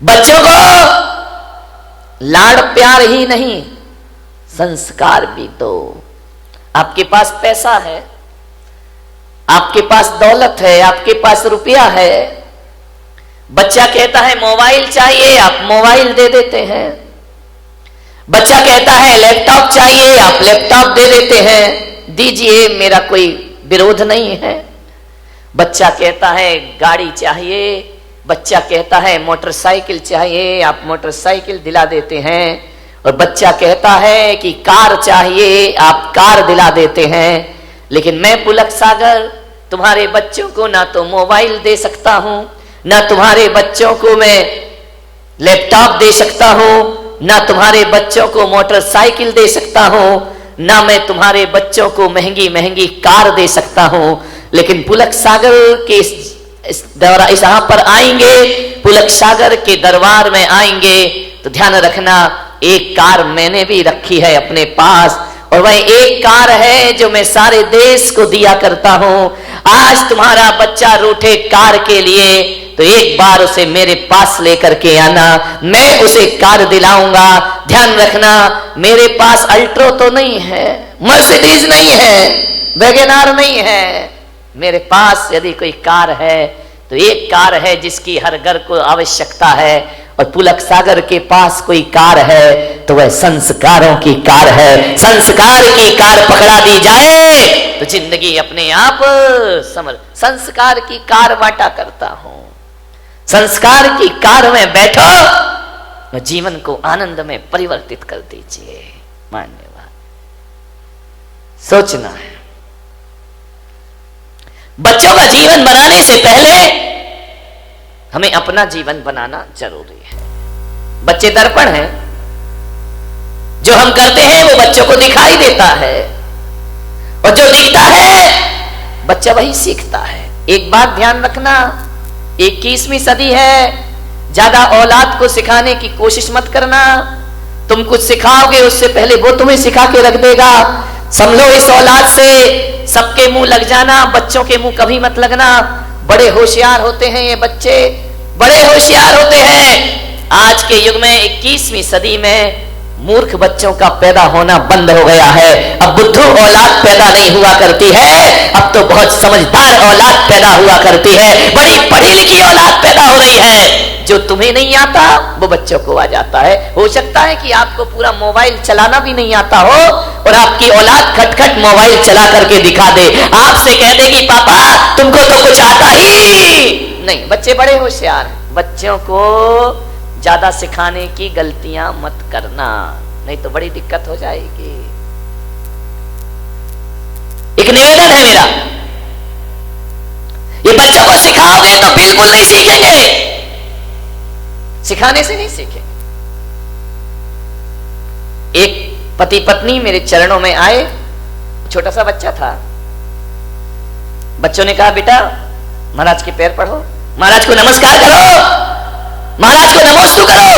बच्चों को लाड़ प्यार ही नहीं, संस्कार भी दो। आपके पास पैसा है, आपके पास दौलत है, आपके पास रुपया है, बच्चा कहता है मोबाइल चाहिए, आप मोबाइल दे देते हैं। बच्चा कहता है लैपटॉप चाहिए, आप लैपटॉप दे देते हैं। दीजिए, मेरा कोई विरोध नहीं है। बच्चा कहता है गाड़ी चाहिए, बच्चा कहता है मोटरसाइकिल चाहिए, आप मोटरसाइकिल दिला देते हैं। और बच्चा कहता है कि कार चाहिए, आप कार दिला देते हैं। लेकिन मैं पुलक सागर तुम्हारे बच्चों को ना तो मोबाइल दे सकता हूं, ना तुम्हारे बच्चों को मैं लैपटॉप दे सकता हूं, ना तुम्हारे बच्चों को मोटरसाइकिल दे सकता हूं, ना मैं तुम्हारे बच्चों को महंगी महंगी कार दे सकता हूं। लेकिन पुलक सागर के इस यहाँ पर आएंगे, पुलक सागर के दरबार में आएंगे तो ध्यान रखना, एक कार मैंने भी रखी है अपने पास, और वह एक कार है जो मैं सारे देश को दिया करता हूं। आज तुम्हारा बच्चा रूठे कार के लिए तो एक बार उसे मेरे पास लेकर के आना, मैं उसे कार दिलाऊंगा। ध्यान रखना, मेरे पास अल्ट्रो तो नहीं है, मर्सिडीज नहीं है, वैगनआर नहीं है। मेरे पास यदि कोई कार है तो एक कार है जिसकी हर घर को आवश्यकता है, और पुलक सागर के पास कोई कार है तो वह संस्कारों की कार है। संस्कार की कार पकड़ा दी जाए तो जिंदगी अपने आप समझ। संस्कार की कार बांटा करता हूं, संस्कार की कार में बैठो और जीवन को आनंद में परिवर्तित कर दीजिए। मान्यवाद सोचना है। बच्चों का जीवन बनाने से पहले हमें अपना जीवन बनाना जरूरी है। बच्चे दर्पण हैं, जो हम करते हैं वो बच्चों को दिखाई देता है, और जो दिखता है बच्चा वही सीखता है। एक बात ध्यान रखना, 21वीं सदी है, ज्यादा औलाद को सिखाने की कोशिश मत करना। तुम कुछ सिखाओगे उससे पहले वो तुम्हें सिखा के रख देगा। समझो इस औलाद से सबके मुंह लग जाना, बच्चों के मुंह कभी मत लगना। बड़े होशियार होते हैं ये बच्चे, बड़े होशियार होते हैं। आज के युग में 21वीं सदी में मूर्ख बच्चों का पैदा होना बंद हो गया है। अब बुद्धू औलाद पैदा नहीं हुआ करती है, अब तो बहुत समझदार औलाद पैदा हुआ करती है। बड़ी पढ़ी लिखी औलाद पैदा हो रही है। जो तुम्हें नहीं आता वो बच्चों को आ जाता है। हो सकता है कि आपको पूरा मोबाइल चलाना भी नहीं आता हो और आपकी औलाद खटखट मोबाइल चला करके दिखा दे, आपसे कह देगी पापा तुमको तो कुछ आता ही नहीं। बच्चे बड़े होशियार हैं। बच्चों को ज्यादा सिखाने की गलतियां मत करना, नहीं तो बड़ी दिक्कत हो जाएगी। एक निवेदन है मेरा, ये बच्चों को सिखाओगे तो बिल्कुल नहीं सीखेंगे, सिखाने से नहीं सीखेंगे। एक पति पत्नी मेरे चरणों में आए, छोटा सा बच्चा था। बच्चों ने कहा बेटा महाराज के पैर पढ़ो, महाराज को नमस्कार करो, महाराज को नमोस्तु करो।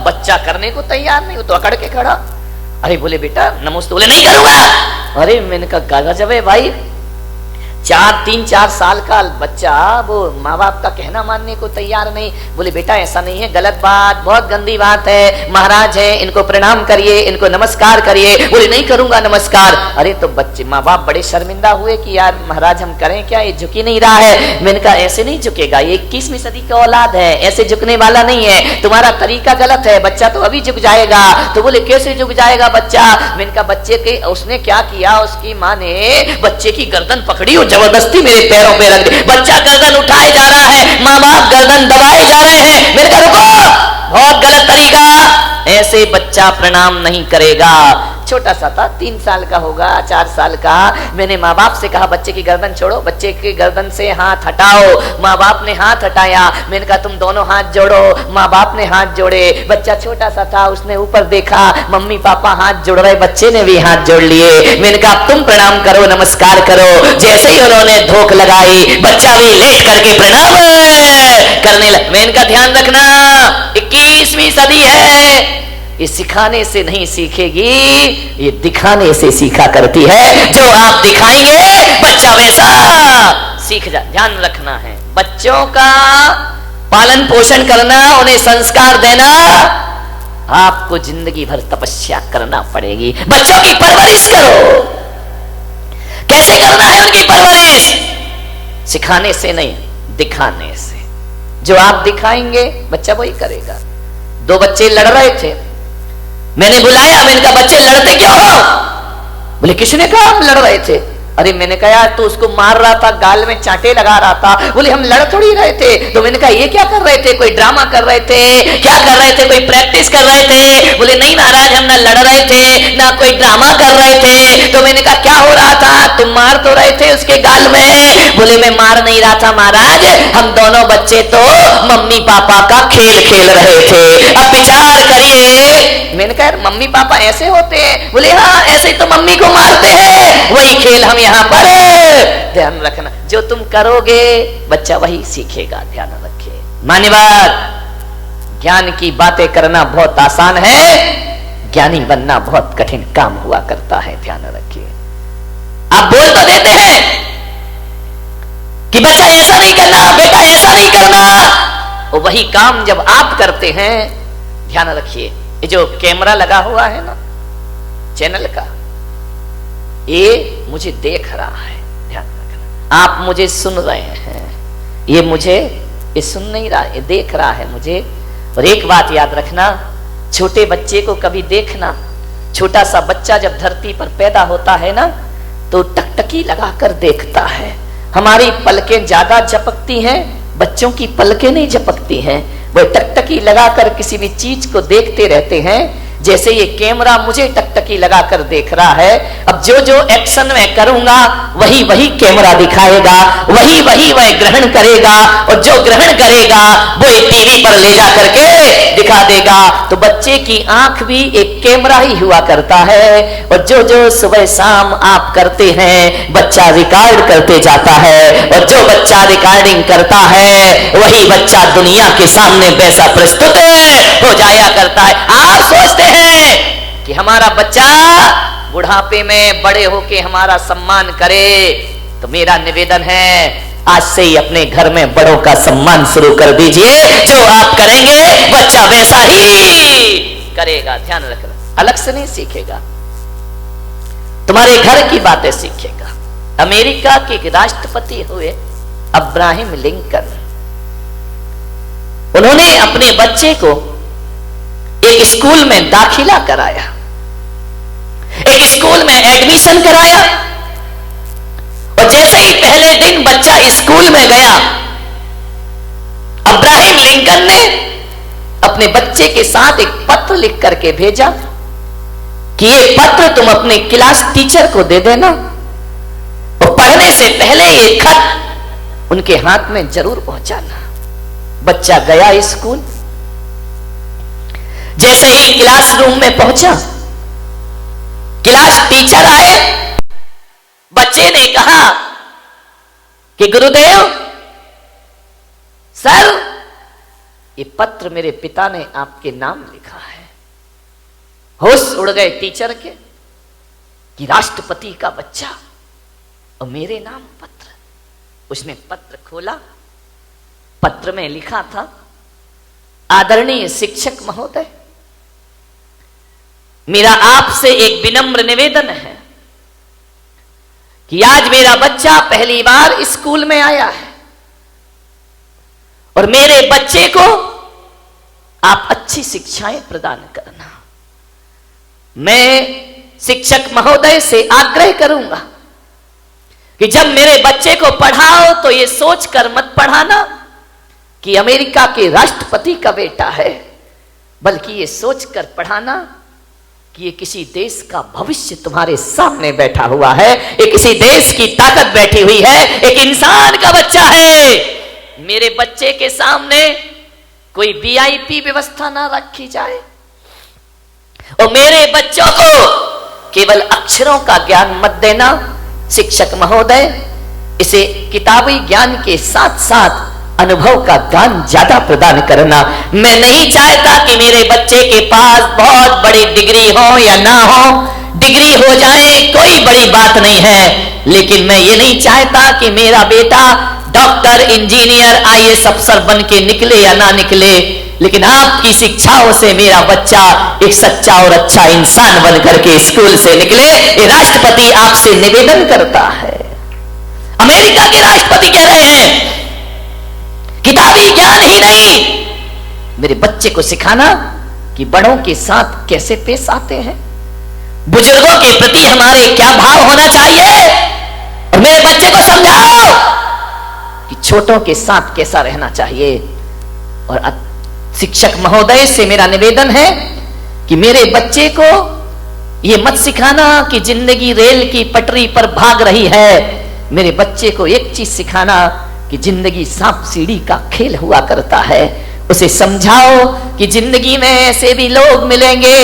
बच्चा करने को तैयार नहीं, वो तो अकड़ के खड़ा। अरे बोले बेटा नमोस्तु, बोले नहीं करूंगा। अरे मैंने कहा गजब है भाई, 3-4 साल का बच्चा वो माँ बाप का कहना मानने को तैयार नहीं। बोले बेटा ऐसा नहीं है, गलत बात, बहुत गंदी बात है, महाराज है इनको प्रणाम करिए, इनको नमस्कार करिए। बोले नहीं करूंगा नमस्कार। अरे तो बच्चे माँ बाप बड़े शर्मिंदा हुए कि यार महाराज हम करें क्या, ये झुक ही नहीं रहा है। मैंने कहा ऐसे नहीं झुकेगा, ये 21वीं सदी का औलाद है, ऐसे झुकने वाला नहीं है, तुम्हारा तरीका गलत है, बच्चा तो अभी झुक जाएगा। तो बोले कैसे झुक जाएगा बच्चा। मैंने कहा बच्चे के उसने क्या किया, उसकी माँ ने बच्चे की गर्दन पकड़ी और जबरदस्ती मेरे पैरों पे रख दी। बच्चा गर्दन उठाए जा रहा है, माँ बाप गर्दन दबाए जा रहे हैं। मेरे कहा रुको, बहुत गलत तरीका, ऐसे बच्चा प्रणाम नहीं करेगा। छोटा सा था, 3 साल का होगा, 4 साल का। मैंने माँ बाप से कहा बच्चे की गर्दन छोड़ो, बच्चे की गर्दन से हाथ हटाओ। माँ बाप ने हाथ हटाया। मैंने कहा तुम दोनों हाथ जोड़ो। माँ बाप ने हाथ जोड़े। बच्चा छोटा सा था, उसने ऊपर देखा, मम्मी पापा हाथ जोड़ रहे, बच्चे ने भी हाथ जोड़ लिए। मैंने कहा तुम प्रणाम करो, नमस्कार करो। जैसे ही उन्होंने धोख लगाई, बच्चा भी लेट करके प्रणाम करने लगा। मैंने कहा ध्यान रखना 21वीं सदी है, ये सिखाने से नहीं सीखेगी, ये दिखाने से सीखा करती है। जो आप दिखाएंगे बच्चा वैसा सीख जा। ध्यान रखना है, बच्चों का पालन पोषण करना, उन्हें संस्कार देना, आपको जिंदगी भर तपस्या करना पड़ेगी। बच्चों की परवरिश करो। कैसे करना है उनकी परवरिश? सिखाने से नहीं, दिखाने से। जो आप दिखाएंगे बच्चा वही करेगा। दो बच्चे लड़ रहे थे, मैंने बुलाया, मैंने कहा बच्चे लड़ते क्यों हो? बोले किसने कहा हम लड़ रहे थे? अरे मैंने कहा यार, तो उसको मार रहा था, गाल में चांटे लगा रहा था। बोले हम लड़ थोड़ी रहे थे। तो मैंने कहा ये क्या कर रहे थे? कोई ड्रामा कर रहे थे? क्या कर रहे थे? कोई प्रैक्टिस कर रहे थे? बोले नहीं महाराज, हम ना लड़ रहे थे ना कोई ड्रामा कर रहे थे। तो मैंने कहा क्या हो रहा था? तुम मार तो रहे थे उसके गाल में। बोले मैं मार नहीं रहा था महाराज, हम दोनों बच्चे तो मम्मी पापा का खेल खेल रहे थे। अब विचार करिए। मैंने कहा मम्मी पापा ऐसे होते हैं? बोले हाँ, ऐसे ही तो मम्मी को मारते हैं, वही खेल हम यहाँ पर। ध्यान रखना, जो तुम करोगे बच्चा वही सीखेगा। ध्यान रखिए। मान्यवर, ज्ञान की बातें करना बहुत आसान है, ज्ञानी बनना बहुत कठिन काम हुआ करता है। ध्यान रखिए। आप बोल तो देते हैं कि बच्चा ऐसा नहीं करना, बेटा ऐसा नहीं करना, और वही काम जब आप करते हैं, ध्यान रखिए, ये जो कैमरा लगा हुआ है ना चैनल का, ये मुझे देख रहा है। ध्यान रखना। आप मुझे सुन रहे हैं, ये सुन नहीं रहा, ये देख रहा है मुझे। और एक बात याद रखना, छोटे बच्चे को कभी देखना, छोटा सा बच्चा जब धरती पर पैदा होता है ना, तो टकटकी लगाकर देखता है। हमारी पलकें ज्यादा झपकती हैं, बच्चों की पलकें नहीं झपकती हैं। वो टकटकी लगाकर किसी भी चीज को देखते रहते हैं। जैसे ये कैमरा मुझे टकटकी लगाकर देख रहा है, अब जो जो एक्शन मैं करूंगा वही वही कैमरा दिखाएगा, वही वही वह ग्रहण करेगा, और जो ग्रहण करेगा वो टीवी पर ले जा करके दिखा देगा। तो बच्चे की आंख भी एक कैमरा ही हुआ करता है, और जो जो सुबह शाम आप करते हैं बच्चा रिकॉर्ड करते जाता है, और जो बच्चा रिकॉर्डिंग करता है वही बच्चा दुनिया के सामने वैसा प्रस्तुत हो जाया करता है। आप सोचते हैं कि हमारा बच्चा बुढ़ापे में बड़े होके हमारा सम्मान करे, तो मेरा निवेदन है आज से ही अपने घर में बड़ों का सम्मान शुरू कर दीजिए। जो आप करेंगे बच्चा वैसा ही करेगा। ध्यान रखना, अलग से नहीं सीखेगा, तुम्हारे घर की बातें सीखेगा। अमेरिका के एक राष्ट्रपति हुए अब्राहम लिंकन, उन्होंने अपने बच्चे को एक स्कूल में दाखिला कराया, एक स्कूल में एडमिशन कराया, और जैसे ही पहले दिन बच्चा स्कूल में गया, अब्राहम लिंकन ने अपने बच्चे के साथ एक पत्र लिख करके भेजा कि ये पत्र तुम अपने क्लास टीचर को दे देना, और पढ़ने से पहले ये खत उनके हाथ में जरूर पहुंचाना। बच्चा गया स्कूल, जैसे ही क्लासरूम में पहुंचा, क्लास टीचर आए, बच्चे ने कहा कि गुरुदेव सर, ये पत्र मेरे पिता ने आपके नाम लिखा है। होश उड़ गए टीचर के कि राष्ट्रपति का बच्चा और मेरे नाम पत्र। उसने पत्र खोला, पत्र में लिखा था, आदरणीय शिक्षक महोदय, मेरा आपसे एक विनम्र निवेदन है कि आज मेरा बच्चा पहली बार स्कूल में आया है, और मेरे बच्चे को आप अच्छी शिक्षाएं प्रदान करना। मैं शिक्षक महोदय से आग्रह करूंगा कि जब मेरे बच्चे को पढ़ाओ तो ये सोचकर मत पढ़ाना कि अमेरिका के राष्ट्रपति का बेटा है, बल्कि ये सोचकर पढ़ाना कि ये किसी देश का भविष्य तुम्हारे सामने बैठा हुआ है, ये किसी देश की ताकत बैठी हुई है, एक इंसान का बच्चा है। मेरे बच्चे के सामने कोई वीआईपी व्यवस्था ना रखी जाए, और मेरे बच्चों को केवल अक्षरों का ज्ञान मत देना। शिक्षक महोदय, इसे किताबी ज्ञान के साथ साथ अनुभव का ज्ञान ज्यादा प्रदान करना। मैं नहीं चाहता कि मेरे बच्चे के पास बहुत बड़ी डिग्री हो या ना हो, डिग्री हो जाए कोई बड़ी बात नहीं है, लेकिन मैं ये नहीं चाहता कि मेरा बेटा डॉक्टर, इंजीनियर, आईएएस अफसर बन के निकले या ना निकले, लेकिन आपकी शिक्षाओं से मेरा बच्चा एक सच्चा और अच्छा इंसान बन करके स्कूल से निकले, ये राष्ट्रपति आपसे निवेदन करता है। अमेरिका के राष्ट्रपति कह रहे हैं किताबी ज्ञान ही नहीं, मेरे बच्चे को सिखाना कि बड़ों के साथ कैसे पेश आते हैं, बुजुर्गों के प्रति हमारे क्या भाव होना चाहिए, और मेरे बच्चे को समझाओ कि छोटों के साथ कैसा रहना चाहिए। और शिक्षक महोदय से मेरा निवेदन है कि मेरे बच्चे को यह मत सिखाना कि जिंदगी रेल की पटरी पर भाग रही है, मेरे बच्चे को एक चीज सिखाना कि जिंदगी सांप सीढ़ी का खेल हुआ करता है। उसे समझाओ कि जिंदगी में ऐसे भी लोग मिलेंगे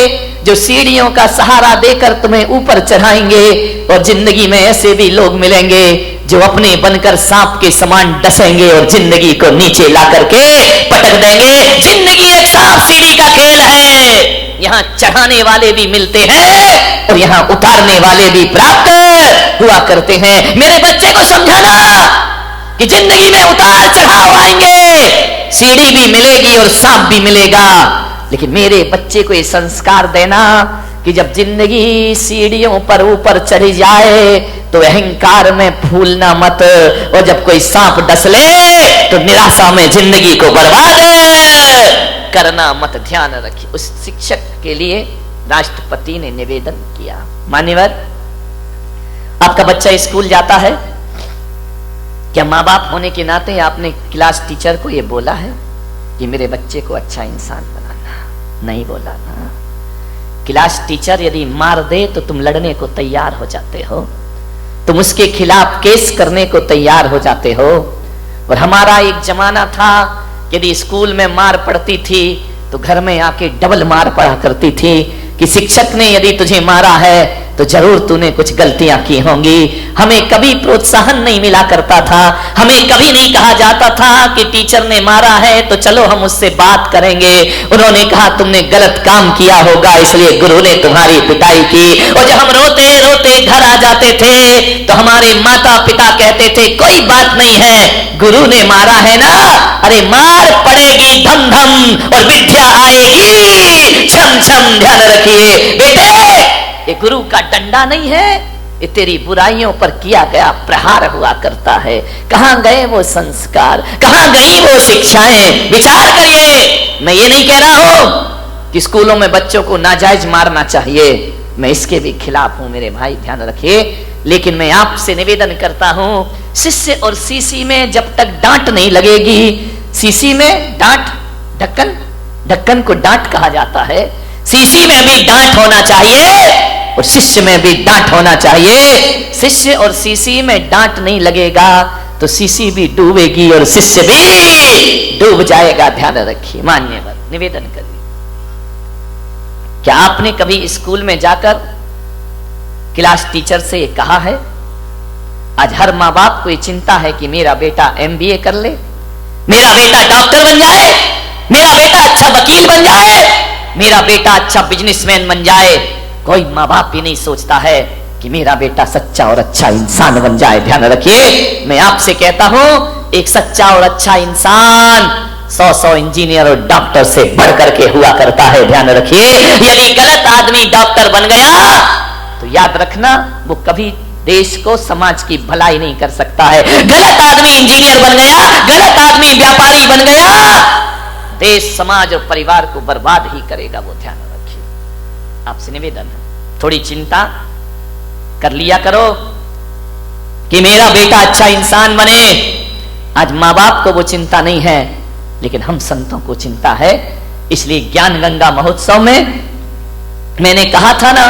जो सीढ़ियों का सहारा देकर तुम्हें ऊपर चढ़ाएंगे, और जिंदगी में ऐसे भी लोग मिलेंगे जो अपने बनकर सांप के समान डसेंगे और जिंदगी को नीचे ला करके पटक देंगे। जिंदगी एक सांप सीढ़ी का खेल है, यहां चढ़ाने वाले भी मिलते हैं और यहां उतारने वाले भी प्राप्त हुआ करते हैं। मेरे बच्चे को समझाना कि जिंदगी में उतार चढ़ाव आएंगे, सीढ़ी भी मिलेगी और सांप भी मिलेगा, लेकिन मेरे बच्चे को ये संस्कार देना कि जब जिंदगी सीढ़ियों पर ऊपर चढ़ी जाए तो अहंकार में फूलना मत, और जब कोई सांप डस ले तो निराशा में जिंदगी को बर्बाद करना मत। ध्यान रखिए। उस शिक्षक के लिए राष्ट्रपति ने निवेदन किया। मान्यवर, आपका बच्चा स्कूल जाता है, क्या माँ बाप होने के नाते आपने क्लास टीचर को यह बोला है कि मेरे बच्चे को अच्छा इंसान बनाना? नहीं बोला ना। क्लास टीचर यदि मार दे तो तुम लड़ने को तैयार हो जाते हो, तुम उसके खिलाफ केस करने को तैयार हो जाते हो। और हमारा एक जमाना था, यदि स्कूल में मार पड़ती थी तो घर में आके डबल मार पड़ा करती थी कि शिक्षक ने यदि तुझे मारा है तो जरूर तूने कुछ गलतियां की होंगी। हमें कभी प्रोत्साहन नहीं मिला करता था, हमें कभी नहीं कहा जाता था कि टीचर ने मारा है तो चलो हम उससे बात करेंगे। उन्होंने कहा तुमने गलत काम किया होगा इसलिए गुरु ने तुम्हारी पिटाई की। और जब हम रोते रोते घर आ जाते थे तो हमारे माता पिता कहते थे कोई बात नहीं है, गुरु ने मारा है ना, अरे मार पड़ेगी धम धम और विद्या आएगी छम छम। ध्यान रखिए बेटे, ये गुरु का डंडा नहीं है, ये तेरी बुराइयों पर किया गया प्रहार हुआ करता है। कहां गए वो संस्कार, कहां गई वो शिक्षाएं? विचार करिए। मैं ये नहीं कह रहा हूं कि स्कूलों में बच्चों को नाजायज मारना चाहिए, मैं इसके भी खिलाफ हूं मेरे भाई, ध्यान रखिए। लेकिन मैं आपसे निवेदन करता हूं, शिष्य और सीसी में जब तक डांट नहीं लगेगी, सीसी में डांट, ढक्कन, ढक्कन को डांट कहा जाता है, सीसी में भी डांट होना चाहिए और शिष्य में भी डांट होना चाहिए। शिष्य और सीसी में डांट नहीं लगेगा तो सीसी भी डूबेगी और शिष्य भी डूब जाएगा। ध्यान रखिए। मान्यवर, निवेदन करिए। क्या आपने कभी स्कूल में जाकर क्लास टीचर से कहा है? आज हर माँ बाप को ये चिंता है कि मेरा बेटा एमबीए कर ले, मेरा बेटा डॉक्टर बन जाए, मेरा बेटा अच्छा वकील बन जाए, मेरा बेटा अच्छा बिजनेसमैन बन जाए। कोई माँ बाप ही नहीं सोचता है कि मेरा बेटा सच्चा और अच्छा इंसान बन जाए। ध्यान रखिए। मैं आपसे कहता हूं, एक सच्चा और अच्छा इंसान 100 इंजीनियर और डॉक्टर से बढ़ करके हुआ करता है। ध्यान रखिए। यदि गलत आदमी डॉक्टर बन गया तो याद रखना वो कभी देश को, समाज की भलाई नहीं कर सकता है। गलत आदमी इंजीनियर बन गया, गलत आदमी व्यापारी बन गया, देश, समाज और परिवार को बर्बाद ही करेगा वो। ध्यान रखिए। आपसे निवेदन है, थोड़ी चिंता कर लिया करो कि मेरा बेटा अच्छा इंसान बने। आज माँ बाप को वो चिंता नहीं है, लेकिन हम संतों को चिंता है। इसलिए ज्ञान गंगा महोत्सव में मैंने कहा था ना,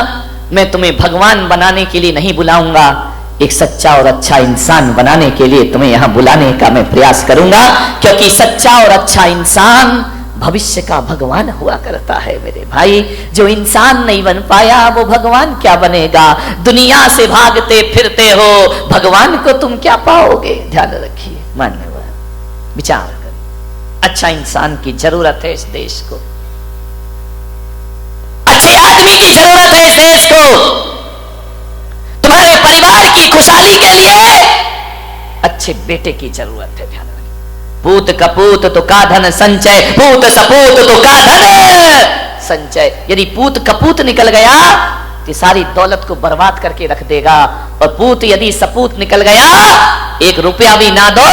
मैं तुम्हें भगवान बनाने के लिए नहीं बुलाऊंगा, एक सच्चा और अच्छा इंसान बनाने के लिए तुम्हें यहां बुलाने का मैं प्रयास करूंगा, क्योंकि सच्चा और अच्छा इंसान भविष्य का भगवान हुआ करता है। मेरे भाई, जो इंसान नहीं बन पाया वो भगवान क्या बनेगा? दुनिया से भागते फिरते हो, भगवान को तुम क्या पाओगे? ध्यान रखिए। मान्यवर, विचार करें। अच्छा इंसान की जरूरत है इस देश को, अच्छे आदमी की जरूरत है इस देश को। तुम्हारे परिवार की खुशहाली के लिए अच्छे अच्छे बेटे की जरूरत है। ध्यान रखिए, पूत कपूत तो का धन संचय, पूत सपूत तो का धन संचय। यदि पूत कपूत निकल गया तो सारी दौलत को बर्बाद करके रख देगा, और पूत यदि सपूत निकल गया, 1 रुपया भी ना दो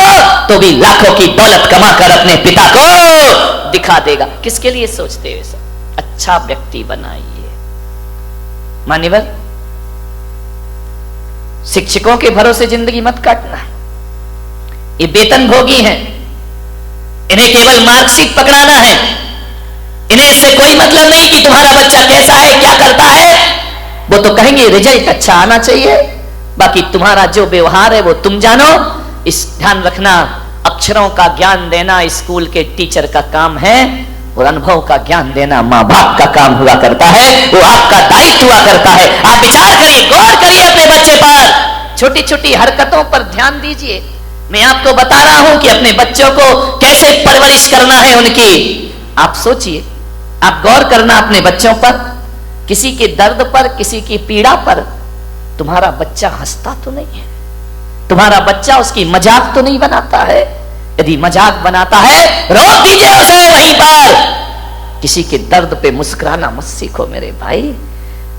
तो भी लाखों की दौलत कमा कर अपने पिता को दिखा देगा। किसके लिए सोचते हो सब? अच्छा व्यक्ति बनाइए। मान्यवर, शिक्षकों के भरोसे जिंदगी मत काटना। ये वेतन भोगी हैं, इन्हें केवल मार्कशीट पकड़ाना है। इन्हें इससे कोई मतलब नहीं कि तुम्हारा बच्चा कैसा है, क्या करता है। वो तो कहेंगे रिजल्ट अच्छा आना चाहिए, बाकी तुम्हारा जो व्यवहार है वो तुम जानो। इस ध्यान रखना, अक्षरों का ज्ञान देना स्कूल के टीचर का काम है, और अनुभव का ज्ञान देना माँ बाप का काम हुआ करता है। वो आपका दायित्व हुआ करता है। आप विचार करिए, गौर करिए अपने बच्चे पर, छोटी छोटी हरकतों पर ध्यान दीजिए। मैं आपको बता रहा हूं कि अपने बच्चों को कैसे परवरिश करना है उनकी। आप सोचिए, आप गौर करना अपने बच्चों पर, किसी के दर्द पर, किसी की पीड़ा पर तुम्हारा बच्चा हंसता तो नहीं है, तुम्हारा बच्चा उसकी मजाक तो नहीं बनाता है। यदि मजाक बनाता है, रोक दीजिए उसे वहीं पर। किसी के दर्द पे मुस्कुराना मत सीखो मेरे भाई।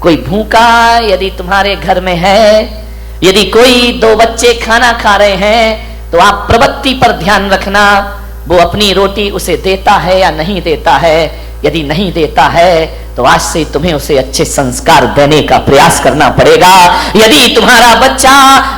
कोई भूखा यदि तुम्हारे घर में है, यदि कोई 2 बच्चे खाना खा रहे हैं, तो आप प्रवृत्ति पर ध्यान रखना, वो अपनी रोटी उसे देता है या नहीं देता है। यदि नहीं देता है तो आज से तुम्हें उसे अच्छे संस्कार देने का प्रयास करना पड़ेगा। यदि तुम्हारा बच्चा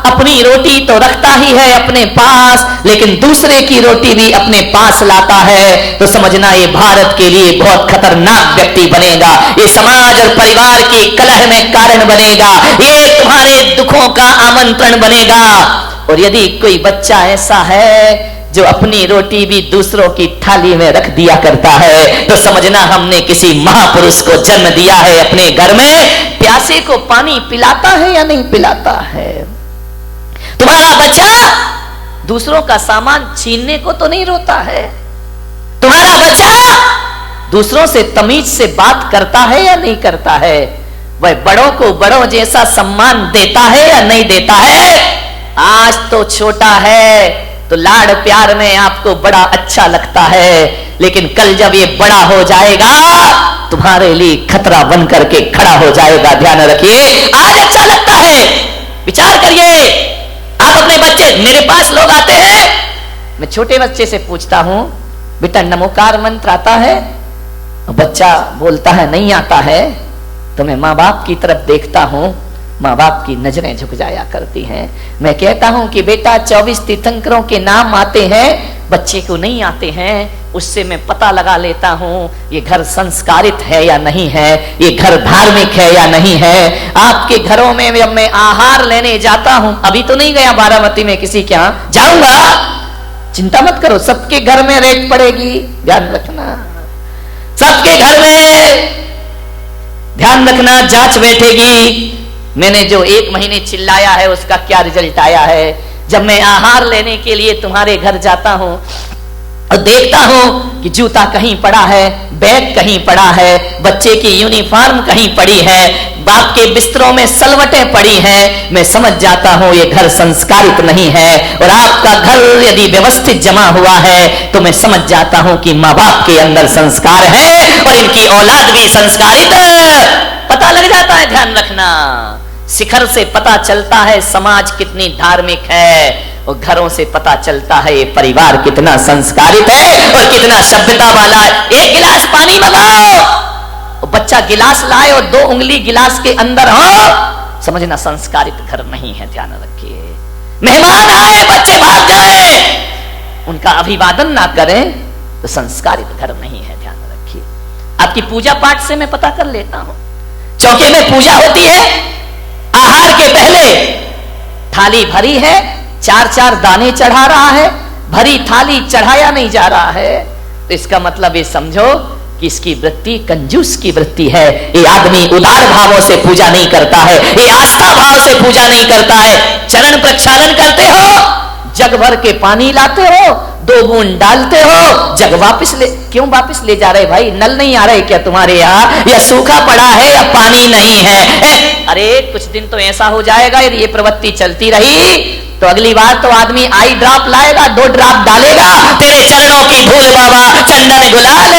अपनी रोटी तो रखता ही है अपने पास, लेकिन दूसरे की रोटी भी अपने पास लाता है, तो समझना ये भारत के लिए बहुत खतरनाक व्यक्ति बनेगा। ये समाज और परिवार के कलह में कारण बनेगा, ये तुम्हारे दुखों का आमंत्रण बनेगा। और यदि कोई बच्चा ऐसा है जो अपनी रोटी भी दूसरों की थाली में रख दिया करता है, तो समझना हमने किसी महापुरुष को जन्म दिया है अपने घर में। प्यासे को पानी पिलाता है या नहीं पिलाता है? तुम्हारा बच्चा दूसरों का सामान छीनने को तो नहीं रोता है? तुम्हारा बच्चा दूसरों से तमीज से बात करता है या नहीं करता है? वह बड़ों को बड़ों जैसा सम्मान देता है या नहीं देता है? आज तो छोटा है तो लाड़ प्यार में आपको बड़ा अच्छा लगता है, लेकिन कल जब ये बड़ा हो जाएगा तुम्हारे लिए खतरा बन करके खड़ा हो जाएगा। ध्यान रखिए, आज अच्छा लगता है। विचार करिए, आप अपने बच्चे, मेरे पास लोग आते हैं, मैं छोटे बच्चे से पूछता हूं, बेटा नमोकार मंत्र आता है? बच्चा बोलता है नहीं आता है। तो मैं माँ बाप की तरफ देखता हूं, माँ बाप की नजरें झुक जाया करती हैं। मैं कहता हूं कि बेटा 24 तीर्थंकरों के नाम आते हैं, बच्चे को नहीं आते हैं। उससे मैं पता लगा लेता हूं ये घर संस्कारित है या नहीं है, ये घर धार्मिक है या नहीं है। आपके घरों में जब मैं आहार लेने जाता हूं, अभी तो नहीं गया बारामती में किसी के यहां, जाऊंगा, चिंता मत करो, सबके घर में रेट पड़ेगी, ध्यान रखना। सबके घर में ध्यान रखना, जांच बैठेगी। मैंने जो 1 महीने चिल्लाया है उसका क्या रिजल्ट आया है। जब मैं आहार लेने के लिए तुम्हारे घर जाता हूं और देखता हूं कि जूता कहीं पड़ा है, बैग कहीं पड़ा है, बच्चे की यूनिफॉर्म कहीं पड़ी है, बाप के बिस्तरों में सलवटें पड़ी हैं, मैं समझ जाता हूं ये घर संस्कारित नहीं है। और आपका घर यदि व्यवस्थित जमा हुआ है तो मैं समझ जाता हूं कि माँ बाप के अंदर संस्कार है और इनकी औलाद भी संस्कारित पता लग जाता है। ध्यान रखना, शिखर से पता चलता है समाज कितनी धार्मिक है, और घरों से पता चलता है ये परिवार कितना संस्कारित है और कितना सभ्यता वाला है। 1 गिलास पानी मंगाओ, बच्चा गिलास लाए और 2 उंगली गिलास के अंदर हो, समझना संस्कारित घर नहीं है। ध्यान रखिए, मेहमान आए बच्चे भाग जाए, उनका अभिवादन ना करें तो संस्कारित घर नहीं है। ध्यान रखिए, आपकी पूजा पाठ से मैं पता कर लेता हूं। चौके में पूजा होती है, आहार के पहले थाली भरी है, 4-4 दाने चढ़ा रहा है, भरी थाली चढ़ाया नहीं जा रहा है, तो इसका मतलब ये समझो कि इसकी वृत्ति कंजूस की वृत्ति है। ये आदमी उदार भावों से पूजा नहीं करता है, ये आस्था भाव से पूजा नहीं करता है। चरण प्रक्षालन करते हो, जग भर के पानी लाते हो, 2 बूंद डालते हो, जग वापस ले, क्यों वापस ले जा रहे भाई? नल नहीं आ रहे क्या तुम्हारे यहाँ, या सूखा पड़ा है या पानी नहीं है? अरे कुछ दिन तो ऐसा हो जाएगा यदि ये प्रवृत्ति चलती रही तो अगली बार तो आदमी आई ड्रॉप लाएगा, 2 ड्रॉप डालेगा, तेरे चरणों की धूल बाबा, चंदन गुलाल।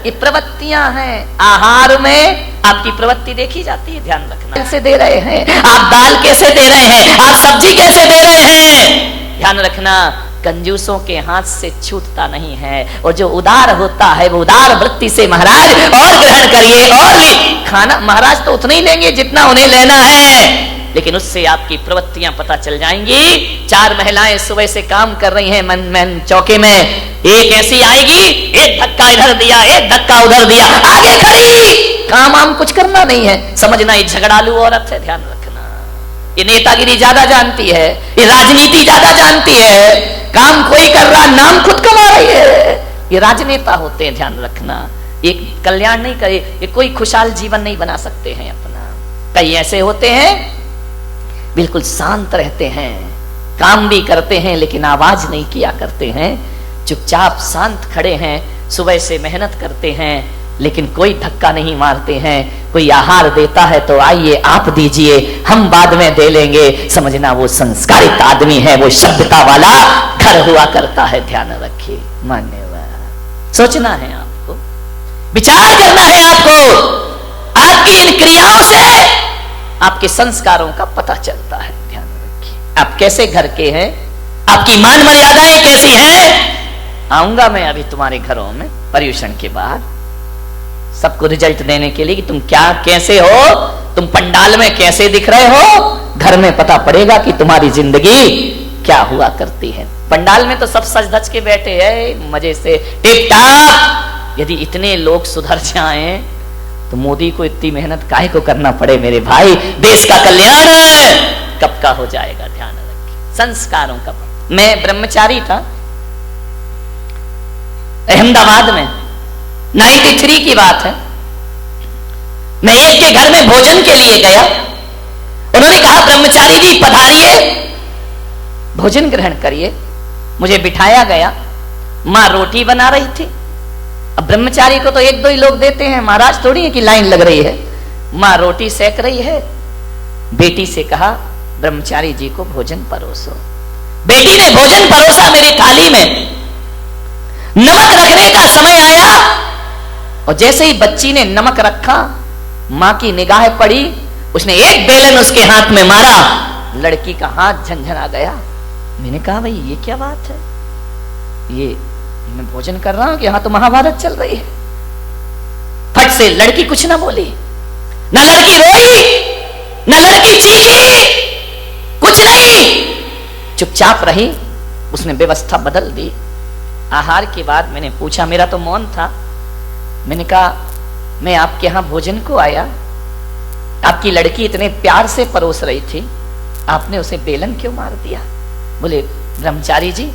ये प्रवृत्तियां हैं। आहार में आपकी प्रवृत्ति देखी जाती है, ध्यान रखना। कैसे दे रहे हैं आप, दाल कैसे दे रहे हैं आप, सब्जी कैसे दे रहे हैं, ध्यान रखना। कंजूसों के हाथ से छूटता नहीं है, और जो उदार होता है वो उदार वृत्ति से महाराज और ग्रहण करिए और खाना। महाराज तो उतना ही लेंगे जितना उन्हें लेना है, लेकिन उससे आपकी प्रवृत्तियां पता चल जाएंगी। 4 महिलाएं सुबह से काम कर रही हैं मन चौके में, एक ऐसी आएगी, एक धक्का इधर दिया, एक धक्का उधर दिया, आगे खड़ी, काम आम कुछ करना नहीं है, समझना ये झगड़ालू औरत है, ध्यान रखना। ये नेतागिरी ज्यादा जानती है, ये राजनीति ज्यादा जानती है, काम कोई कर रहा, नाम खुद कमा रही है। ये राजनेता होते हैं, ध्यान रखना। एक कल्याण नहीं करे, ये कोई खुशहाल जीवन नहीं बना सकते हैं अपना। कई ऐसे होते हैं बिल्कुल शांत रहते हैं, काम भी करते हैं लेकिन आवाज नहीं किया करते हैं, चुपचाप शांत खड़े हैं, सुबह से मेहनत करते हैं लेकिन कोई धक्का नहीं मारते हैं। कोई आहार देता है तो आइए आप दीजिए, हम बाद में दे लेंगे, समझना वो संस्कारित आदमी है, वो सभ्यता वाला घर हुआ करता है, ध्यान रखिए। मान्यवर सोचना है आपको, विचार करना है आपको। आपकी इन क्रियाओं से आपके संस्कारों का पता चलता है, ध्यान रखिए। आप कैसे घर के हैं, आपकी मान मर्यादाएं कैसी हैं। आऊंगा मैं अभी तुम्हारे घरों में पर्युषण के बाद, सबको रिजल्ट देने के लिए कि तुम क्या कैसे हो, तुम पंडाल में कैसे दिख रहे हो, घर में पता पड़ेगा कि तुम्हारी जिंदगी क्या हुआ करती है। पंडाल में तो सब सज धज के बैठे हैं मजे से, टिप टाप। यदि इतने लोग सुधर जाएं तो मोदी को इतनी मेहनत काहे को करना पड़े मेरे भाई, देश का कल्याण कब का हो जाएगा, ध्यान रखिए। संस्कारों का, मैं ब्रह्मचारी था अहमदाबाद में, 93 की बात है। मैं एक के घर में भोजन के लिए गया, उन्होंने कहा ब्रह्मचारी जी पधारिए, भोजन ग्रहण करिए। मुझे बिठाया गया, मां रोटी बना रही थी। अब ब्रह्मचारी को तो 1-2 ही लोग देते हैं, महाराज थोड़ी है कि लाइन लग रही है। मां रोटी सेक रही है, बेटी से कहा ब्रह्मचारी जी को भोजन परोसो। बेटी ने भोजन परोसा मेरे थाली में। नमक रखने का समय आया और जैसे ही बच्ची ने नमक रखा, मां की निगाह पड़ी, उसने एक बेलन उसके हाथ में मारा, लड़की का हाथ झंझना गया। मैंने कहा भाई ये क्या बात है, ये मैं भोजन कर रहा हूं कि यहां तो महाभारत चल रही है। फट से लड़की कुछ ना बोली, ना लड़की रोई, ना लड़की चीखी, कुछ नहीं, चुपचाप रही। उसने व्यवस्था बदल दी। आहार के बाद मैंने पूछा, मेरा तो मौन था, मैंने कहा मैं आपके यहां भोजन को आया, आपकी लड़की इतने प्यार से परोस रही थी, आपने उसे बेलन क्यों मार दिया। बोले ब्रह्मचारी जी,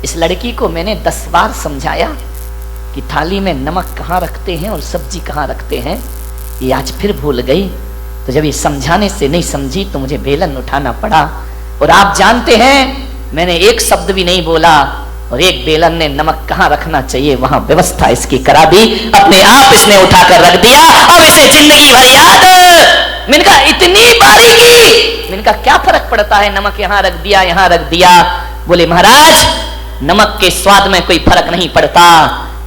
इस लड़की को मैंने 10 बार समझाया कि थाली में नमक कहाँ रखते हैं और सब्जी कहाँ रखते हैं, ये आज फिर भूल गई। तो जब ये समझाने से नहीं समझी तो मुझे बेलन उठाना पड़ा। और आप जानते हैं मैंने एक शब्द भी नहीं बोला, और एक बेलन ने नमक कहाँ रखना चाहिए वहां व्यवस्था इसकी करा दी, अपने आप इसने उठाकर रख दिया और इसे जिंदगी भर याद। मैंने कहा इतनी बारीकी, मैंने कहा क्या फर्क पड़ता है, नमक यहां रख दिया, यहां रख दिया। बोले महाराज नमक के स्वाद में कोई फर्क नहीं पड़ता,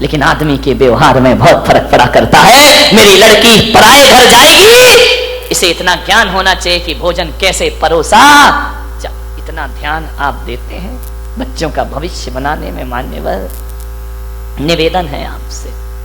लेकिन आदमी के व्यवहार में बहुत फर्क पड़ा करता है। मेरी लड़की पराए घर जाएगी, इसे इतना ज्ञान होना चाहिए कि भोजन कैसे परोसा। इतना ध्यान आप देते हैं बच्चों का भविष्य बनाने में। मान्यवर निवेदन है आपसे,